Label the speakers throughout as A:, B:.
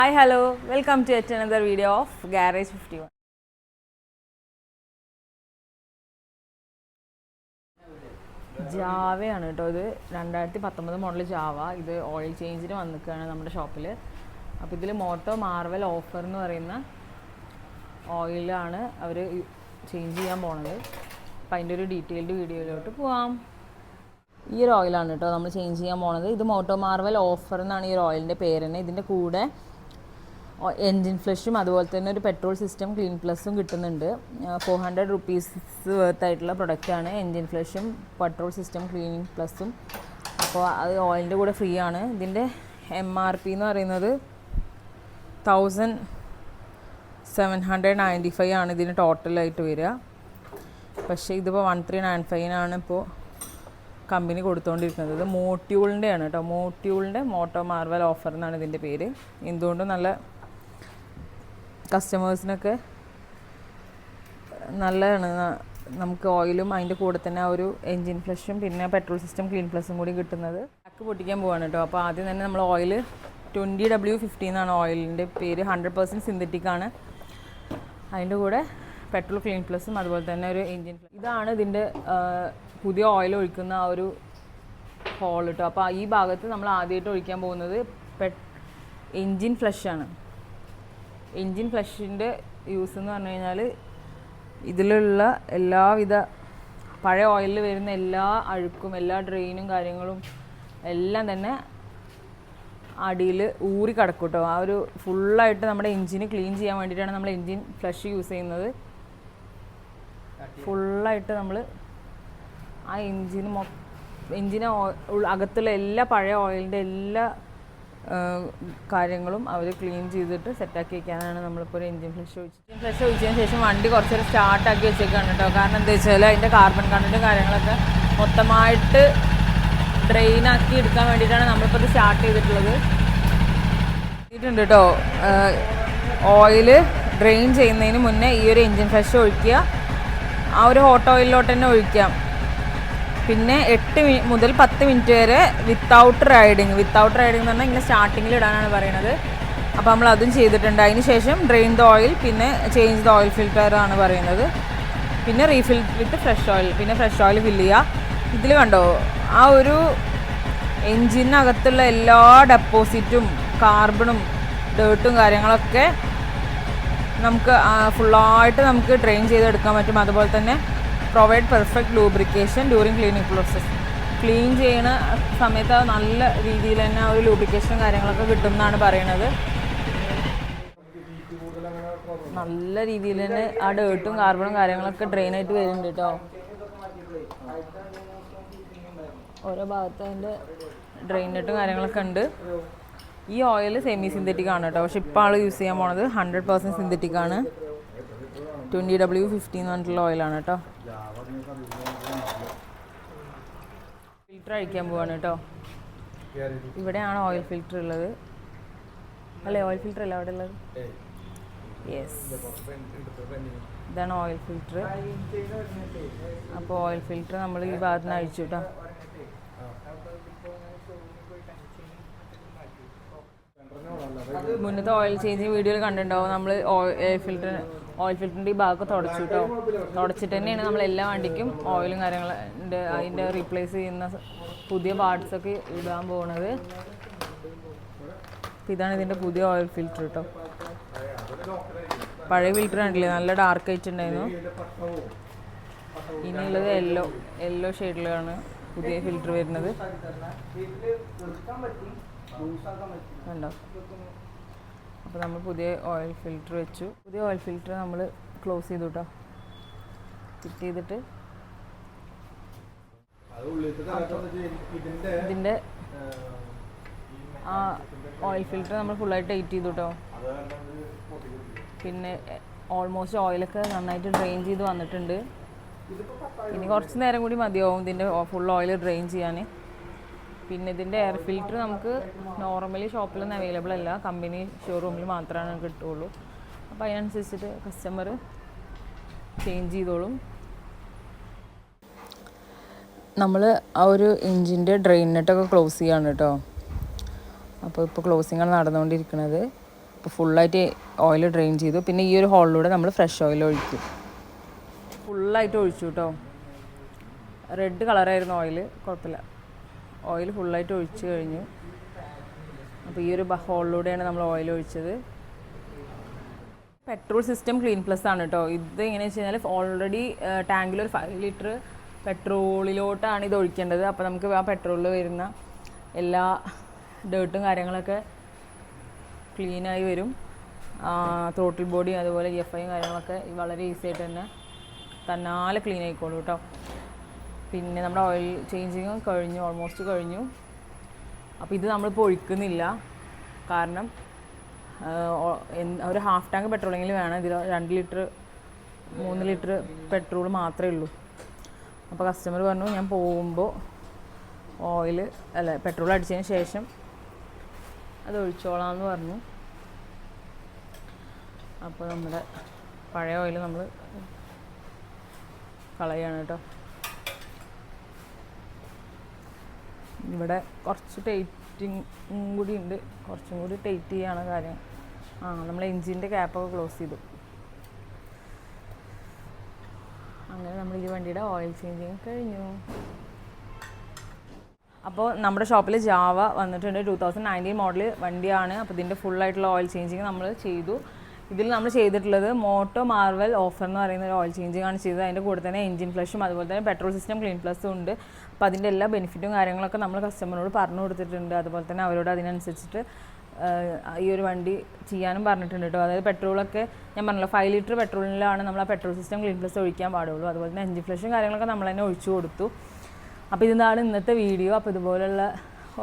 A: Hi, hello, welcome to yet another video of Garage 51. ജാവയാണ് കേട്ടോ ഇത് 2019 model Java. ഇത് oil ചേഞ്ചിന് വന്നിക്കുകയാണ് നമ്മുടെ ഷോപ്പിൽ. അപ്പോൾ ഇതിൽ മോട്ടോ മാർവൽ ഓഫർ എന്ന് പറയുന്ന ഓയിലാണ് അവർ ചേഞ്ച് ചെയ്യാൻ പോണത്. അപ്പോൾ അതിൻ്റെ ഒരു ഡീറ്റെയിൽഡ് വീഡിയോയിലോട്ട് പോവാം. ഈ ഒരു ഓയിലാണ് കേട്ടോ നമ്മൾ ചേഞ്ച് ചെയ്യാൻ പോണത്. ഇത് മോട്ടോ മാർവൽ ഓഫർ എന്നാണ് ഈ ഒരു ഓയിലിൻ്റെ പേര് തന്നെ. ഇതിൻ്റെ കൂടെ എൻജിൻ ഫ്ലഷും അതുപോലെ തന്നെ ഒരു പെട്രോൾ സിസ്റ്റം ക്ലീൻ പ്ലസും കിട്ടുന്നുണ്ട്. 400 റുപ്പീസ് വർത്ത് ആയിട്ടുള്ള പ്രൊഡക്റ്റാണ് എൻജിൻ ഫ്ലഷും പെട്രോൾ സിസ്റ്റം ക്ലീനിങ് പ്ലസും. അപ്പോൾ അത് ഓയിലിൻ്റെ കൂടെ ഫ്രീ ആണ്. ഇതിൻ്റെ MRP എന്ന് പറയുന്നത് 1795 ആണ് ഇതിന് ടോട്ടലായിട്ട് വരിക. പക്ഷേ ഇതിപ്പോൾ 1395 ഇപ്പോൾ കമ്പനി കൊടുത്തുകൊണ്ടിരിക്കുന്നത്. ഇത് മോട്യൂളിൻ്റെ ആണ് കേട്ടോ. മോട്യൂളിൻ്റെ മോട്ടോ മാർവൽ ഓഫർ എന്നാണ് ഇതിൻ്റെ പേര്. എന്തുകൊണ്ടും നല്ല കസ്റ്റമേഴ്സിനൊക്കെ നല്ലതാണ്. നമുക്ക് ഓയിലും അതിൻ്റെ കൂടെ തന്നെ ഒരു എൻജിൻ ഫ്ലഷും പിന്നെ പെട്രോൾ സിസ്റ്റം ക്ലീൻ പ്ലസും കൂടി കിട്ടുന്നത്. പാക്ക് പൊട്ടിക്കാൻ പോവാണ് കേട്ടോ. അപ്പോൾ ആദ്യം തന്നെ നമ്മൾ ഓയിൽ 20W50 എന്നാണ് ഓയിലിൻ്റെ പേര്. 100% സിന്തറ്റിക് ആണ്. അതിൻ്റെ കൂടെ പെട്രോൾ ക്ലീൻ പ്ലസും അതുപോലെ തന്നെ ഒരു എൻജിൻ ഫ്ലഷ്. ഇതാണ് ഇതിൻ്റെ പുതിയ ഓയിൽ ഒഴിക്കുന്ന ആ ഒരു ഹോൾ കേട്ടോ. അപ്പോൾ ഈ ഭാഗത്ത് നമ്മൾ ആദ്യമായിട്ട് ഒഴിക്കാൻ പോകുന്നത് എൻജിൻ ഫ്ലഷാണ്. എൻജിൻ ഫ്ലഷിൻ്റെ യൂസ് എന്ന് പറഞ്ഞു കഴിഞ്ഞാൽ ഇതിലുള്ള എല്ലാവിധ പഴയ ഓയിലിൽ വരുന്ന എല്ലാ അഴുക്കും എല്ലാ ഡ്രെയിനും കാര്യങ്ങളും എല്ലാം തന്നെ അടിയിൽ ഊറി കിടക്കും കേട്ടോ. ആ ഒരു ഫുള്ളായിട്ട് നമ്മുടെ എൻജിന് ക്ലീൻ ചെയ്യാൻ വേണ്ടിയിട്ടാണ് നമ്മൾ എൻജിൻ ഫ്ലഷ് യൂസ് ചെയ്യുന്നത്. ഫുള്ളായിട്ട് നമ്മൾ ആ എൻജിന് അകത്തുള്ള എല്ലാ പഴയ ഓയിലിൻ്റെ എല്ലാ കാര്യങ്ങളും അവർ ക്ലീൻ ചെയ്തിട്ട് സെറ്റാക്കി വയ്ക്കാനാണ് നമ്മളിപ്പോൾ ഒരു എൻജിൻ ഫ്ലഷ് ഒഴിച്ചതിന് ശേഷം വണ്ടി കുറച്ച് നേരം സ്റ്റാർട്ടാക്കി വെച്ചേക്കാണ് കേട്ടോ. കാരണം എന്താ വെച്ചാൽ അതിൻ്റെ കാർബൺ കണ്ടൻറ്റും കാര്യങ്ങളൊക്കെ മൊത്തമായിട്ട് ഡ്രെയിനാക്കി എടുക്കാൻ വേണ്ടിയിട്ടാണ് നമ്മളിപ്പോൾ ഇത് സ്റ്റാർട്ട് ചെയ്തിട്ടുള്ളത്. ചെയ്തിട്ടുണ്ട് കേട്ടോ. ഓയിൽ ഡ്രെയിൻ ചെയ്യുന്നതിന് മുന്നേ ഈ ഒരു എൻജിൻ ഫ്ലഷ് ഒഴിക്കുക. ആ ഒരു ഹോട്ട് ഓയിലിലോട്ട് തന്നെ ഒഴിക്കാം. പിന്നെ 8 മുതൽ 10 മിനിറ്റ് വരെ വിത്തൗട്ട് റൈഡിങ് എന്ന് പറഞ്ഞാൽ ഇങ്ങനെ സ്റ്റാർട്ടിങ്ങിൽ ഇടാനാണ് പറയുന്നത്. അപ്പോൾ നമ്മൾ അതും ചെയ്തിട്ടുണ്ട്. അതിന് ശേഷം ഡ്രെയിൻ ദ ഓയിൽ, പിന്നെ ചേഞ്ച് ദ ഓയിൽ ഫിൽറ്റർ ആണ് പറയുന്നത്. പിന്നെ റീഫിൽ വിത്ത് ഫ്രഷ് ഓയിൽ, പിന്നെ ഫ്രഷ് ഓയിൽ ഫില്ല് ചെയ്യുക. ഇതിൽ കണ്ടോ ആ ഒരു എൻജിനകത്തുള്ള എല്ലാ ഡെപ്പോസിറ്റും കാർബണും ഡേർട്ടും കാര്യങ്ങളൊക്കെ നമുക്ക് ഫുള്ളായിട്ട് നമുക്ക് ഡ്രെയിൻ ചെയ്തെടുക്കാൻ പറ്റും. അതുപോലെ തന്നെ provide perfect lubrication during cleaning process. Clean ചെയ്യുന്ന സമയത്ത് നല്ല രീതിയിൽ തന്നെ ഒരു ലൂബ്രിക്കേഷനും കാര്യങ്ങളൊക്കെ കിട്ടും എന്നാണ് പറയണത്. നല്ല രീതിയിൽ തന്നെ ആ ഡേർട്ടും കാർബണും കാര്യങ്ങളൊക്കെ ഡ്രെയിനായിട്ട് വരുന്നുണ്ട് കേട്ടോ. ഓരോ ഭാഗത്ത് അതിൻ്റെ ഡ്രെയിനറ്റും കാര്യങ്ങളൊക്കെ ഉണ്ട്. ഈ ഓയിൽ സെമി സിന്തറ്റിക് ആണ് കേട്ടോ. പക്ഷെ ഇപ്പോൾ ആൾ യൂസ് ചെയ്യാൻ പോണത് 100% സിന്തറ്റിക് ആണ്. 20W50 എന്ന് പറഞ്ഞിട്ടുള്ള ഓയിലാണ് കേട്ടോ. ഫിൽറ്റർ അഴിക്കാൻ പോവാണ് കേട്ടോ. ഇവിടെയാണ് ഓയിൽ ഫിൽറ്റർ ഉള്ളത് അല്ലേ? ഓയിൽ ഫിൽറ്റർ അല്ല അവിടെ ഉള്ളത്? യെസ്, ഇതാണ് ഓയിൽ ഫിൽറ്റർ. അപ്പോൾ ഓയിൽ ഫിൽറ്റർ നമ്മൾ ഈ ഭാഗത്ത് നിന്ന് അഴിച്ചു കേട്ടോ. മുന്നത്തെ ഓയിൽ ചേഞ്ചിങ് വീഡിയോയിൽ കണ്ടിട്ടുണ്ടാവും. നമ്മൾ ഓയിൽ ഫിൽറ്ററിൻ്റെ ഈ ഭാഗമൊക്കെ തുടച്ചു കേട്ടോ. തുടച്ചിട്ട് തന്നെയാണ് നമ്മൾ എല്ലാ വണ്ടിക്കും ഓയിലും കാര്യങ്ങളുണ്ട് അതിൻ്റെ റീപ്ലേസ് ചെയ്യുന്ന പുതിയ പാർട്സൊക്കെ ഇടാൻ പോകുന്നത്. ഇതാണ് ഇതിൻ്റെ പുതിയ ഓയിൽ ഫിൽറ്റർ കേട്ടോ. പഴയ ഫിൽറ്റർ കണ്ടില്ലേ, നല്ല ഡാർക്ക് ആയിട്ടുണ്ടായിരുന്നു. ഇനിയുള്ളത് യെല്ലോ ഷെയ്ഡിലാണ് പുതിയ ഫിൽറ്റർ വരുന്നത്. കണ്ടോ? അപ്പോൾ നമ്മൾ പുതിയ ഓയിൽ ഫിൽറ്റർ വെച്ചു. പുതിയ ഓയിൽ ഫിൽറ്റർ നമ്മൾ ക്ലോസ് ചെയ്തു കേട്ടോ. ഫിറ്റ് ചെയ്തിട്ട് ഇതിൻ്റെ ആ ഓയിൽ ഫിൽറ്റർ നമ്മൾ ഫുള്ളായിട്ട് ടൈറ്റ് ചെയ്തു കേട്ടോ. പിന്നെ ഓൾമോസ്റ്റ് ഓയിലൊക്കെ നന്നായിട്ട് ഡ്രെയിൻ ചെയ്ത് വന്നിട്ടുണ്ട്. ഇനി കുറച്ച് നേരം കൂടി മതിയാവും ഇതിൻ്റെ ഫുൾ ഓയിൽ ഡ്രെയിൻ ചെയ്യാൻ. പിന്നെ ഇതിൻ്റെ എയർ ഫിൽറ്റർ നമുക്ക് നോർമലി ഷോപ്പിലൊന്നും അവൈലബിൾ അല്ല, കമ്പനി ഷോറൂമിൽ മാത്രമാണ് കിട്ടുകയുള്ളൂ. അപ്പോൾ അതിനനുസരിച്ചിട്ട് കസ്റ്റമർ ചേഞ്ച് ചെയ്തോളും. നമ്മൾ ആ ഒരു എൻജിൻ്റെ ഡ്രെയിൻ നെറ്റൊക്കെ ക്ലോസ് ചെയ്യാണ് കേട്ടോ. അപ്പോൾ ഇപ്പോൾ ക്ലോസിങ്ങാണ് നടന്നുകൊണ്ടിരിക്കുന്നത്. അപ്പോൾ ഫുള്ളായിട്ട് ഓയിൽ ഡ്രെയിൻ ചെയ്തു. പിന്നെ ഈ ഒരു ഹോളിലൂടെ നമ്മൾ ഫ്രഷ് ഓയിൽ ഒഴിക്കും. ഫുള്ളായിട്ട് ഒഴിച്ചു കേട്ടോ. റെഡ് കളറായിരുന്നു ഓയിൽ, കുഴപ്പമില്ല. ഓയിൽ ഫുള്ളായിട്ട് ഒഴിച്ച് കഴിഞ്ഞു. അപ്പോൾ ഈ ഒരു ഹോളിലൂടെയാണ് നമ്മൾ ഓയിൽ ഒഴിച്ചത്. പെട്രോൾ സിസ്റ്റം ക്ലീൻ പ്ലസ് ആണ് കേട്ടോ. ഇത് എങ്ങനെയാണെന്ന് വെച്ച് കഴിഞ്ഞാൽ ഓൾറെഡി ടാങ്കിൽ ഒരു 5 ലിറ്റർ പെട്രോളിലോട്ടാണ് ഇത് ഒഴിക്കേണ്ടത്. അപ്പോൾ നമുക്ക് ആ പെട്രോളിൽ വരുന്ന എല്ലാ ഡേർട്ടും കാര്യങ്ങളൊക്കെ ക്ലീനായി വരും. ത്രോട്ടിൽ ബോഡി അതുപോലെ EFIയും കാര്യങ്ങളൊക്കെ വളരെ ഈസി ആയിട്ട് തന്നെ തന്നാലെ ക്ലീൻ ആയിക്കോളൂ കേട്ടോ. പിന്നെ നമ്മുടെ ഓയിൽ ചേഞ്ചിങ്ങും കഴിഞ്ഞു, ഓൾമോസ്റ്റ് കഴിഞ്ഞു. അപ്പോൾ ഇത് നമ്മളിപ്പോൾ ഒഴിക്കുന്നില്ല, കാരണം ഒരു ഹാഫ് ടാങ്ക് പെട്രോളെങ്കിലും വേണം. ഇതിൽ 2 ലിറ്റർ 3 ലിറ്റർ പെട്രോൾ മാത്രമേ ഉള്ളൂ. അപ്പോൾ കസ്റ്റമർ പറഞ്ഞു ഞാൻ പോകുമ്പോൾ പെട്രോൾ അടിച്ചതിന് ശേഷം അത് ഒഴിച്ചോളാമെന്ന് പറഞ്ഞു. അപ്പോൾ നമ്മുടെ പഴയ ഓയിൽ നമ്മൾ കളയാണ് കേട്ടോ. ഇവിടെ കുറച്ച് ടൈറ്റിങ് കൂടി ഉണ്ട്, കുറച്ചും കൂടി ടൈറ്റ് ചെയ്യാണ് കാര്യം. നമ്മൾ എൻജിൻ്റെ ക്യാപ്പൊക്കെ ക്ലോസ് ചെയ്തു. അങ്ങനെ നമ്മൾ ഈ വണ്ടിയുടെ ഓയിൽ ചേഞ്ചിങ് കഴിഞ്ഞു. അപ്പോൾ നമ്മുടെ ഷോപ്പിൽ ജാവ വന്നിട്ടുണ്ട്. 2019 മോഡൽ വണ്ടിയാണ്. അപ്പോൾ ഇതിൻ്റെ ഫുള്ളായിട്ടുള്ള ഓയിൽ ചേഞ്ചിങ് നമ്മൾ ചെയ്തു. ഇതിൽ നമ്മൾ ചെയ്തിട്ടുള്ളത് മോട്ടോ മാർവൽ ഓഫർ എന്ന് പറയുന്ന ഒരു ഓയിൽ ചേഞ്ചിങ് ആണ് ചെയ്തത്. അതിൻ്റെ കൂടെ തന്നെ എൻജിൻ ഫ്ലഷും അതുപോലെ തന്നെ പെട്രോൾ സിസ്റ്റം ക്ലീൻ പ്ലസും ഉണ്ട്. അപ്പോൾ അതിൻ്റെ എല്ലാ ബെനിഫിറ്റും കാര്യങ്ങളൊക്കെ നമ്മൾ കസ്റ്റമറിനോട് പറഞ്ഞു കൊടുത്തിട്ടുണ്ട്. അതുപോലെ തന്നെ അവരോട് അതിനനുസരിച്ചിട്ട് ഈ ഒരു വണ്ടി ചെയ്യാനും പറഞ്ഞിട്ടുണ്ട് കേട്ടോ. അതായത് പെട്രോളൊക്കെ ഞാൻ പറഞ്ഞല്ലോ 5 ലിറ്റർ പെട്രോളിലാണ് നമ്മൾ ആ പെട്രോൾ സിസ്റ്റം ക്ലീൻ പ്ലസ് ഒഴിക്കാൻ പാടുള്ളൂ. അതുപോലെ തന്നെ എൻജിൻ ഫ്ലഷും കാര്യങ്ങളൊക്കെ നമ്മൾ തന്നെ ഒഴിച്ചു കൊടുത്തു. അപ്പോൾ ഇതാണ് ഇന്നത്തെ വീഡിയോ. അപ്പോൾ ഇതുപോലുള്ള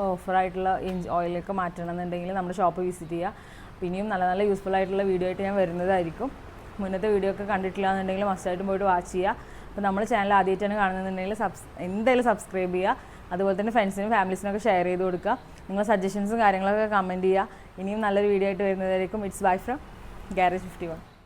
A: ഓഫറായിട്ടുള്ള ഓയിലൊക്കെ മാറ്റണമെന്നുണ്ടെങ്കിൽ നമ്മുടെ ഷോപ്പ് വിസിറ്റ് ചെയ്യുക. പിന്നെയും നല്ല നല്ല യൂസ്ഫുൾ ആയിട്ടുള്ള വീഡിയോ ആയിട്ട് ഞാൻ വരുന്നതായിരിക്കും. മുന്നത്തെ വീഡിയോ ഒക്കെ കണ്ടിട്ടില്ല എന്നുണ്ടെങ്കിൽ മസ്റ്റായിട്ടും പോയിട്ട് വാച്ച് ചെയ്യുക. അപ്പോൾ നമ്മുടെ ചാനൽ ആദ്യമായിട്ടാണ് കാണുന്നുണ്ടെങ്കിൽ എന്തായാലും സബ്സ്ക്രൈബ് ചെയ്യുക. അതുപോലെ തന്നെ ഫ്രണ്ട്സിനും ഫാമിലീസിനൊക്കെ ഷെയർ ചെയ്ത് കൊടുക്കുക. നിങ്ങളുടെ സജഷൻസും കാര്യങ്ങളൊക്കെ കമൻറ്റ് ചെയ്യുക. ഇനിയും നല്ലൊരു വീഡിയോ ആയിട്ട് വരുന്നതായിരിക്കും. It's bye from garage 51.